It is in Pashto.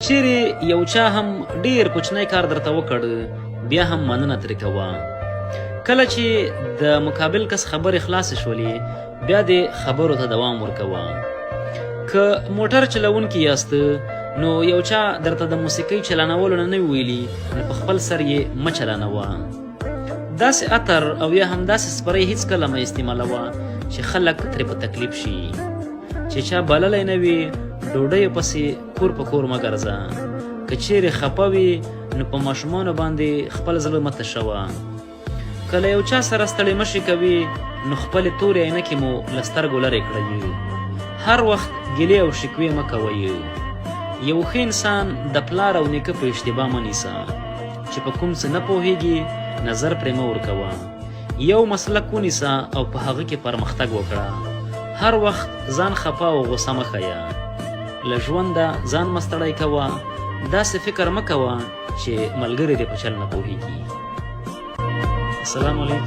چیرې یو چا هم ډیر کوچنی کار درته وکړ بیا هم مننه ترې کوه. کله چې د مقابل کس خبرې خلاصې شولې بیا د خبرو ته دوام ورکوه. که موټر چلونکي یاست نو یو چا درته د موسیقۍ چلانولو نه نه ویلي نو په خپل سر یې مه چلانوه. داسې عطر او یا هم داسې سپری هیڅکله مه استعمالوه چې خلک ترې په تکلیف شي. چې چا بللی نه وي ډوډۍ پسې کور په کور مه ګرځه. که چیرې خفه وي نو په ماشومانو باندې خپل زړه مه تشوه. که له یو چا سره ستړې مشې کوي نو خپلې تورې عینکې مو له سترګو لرې کړئ. هر وخت ګیلې او شکوې مه کوئ. یو ښه انسان د پلار او نیکه په اشتباه مه نیسه. چې په کوم څه نه پوهیږي نظر پرې مه ورکوه. یو مسلک ونیسه او په هغه کې پرمختګ وکړه. هر وخت ځان خفه او غوسه مه ښیه. له ژونده ځان مه ستړی کوه. داسې فکر مه کوه چې ملګری دې په چل نه پوهیږي. السلام علیکم.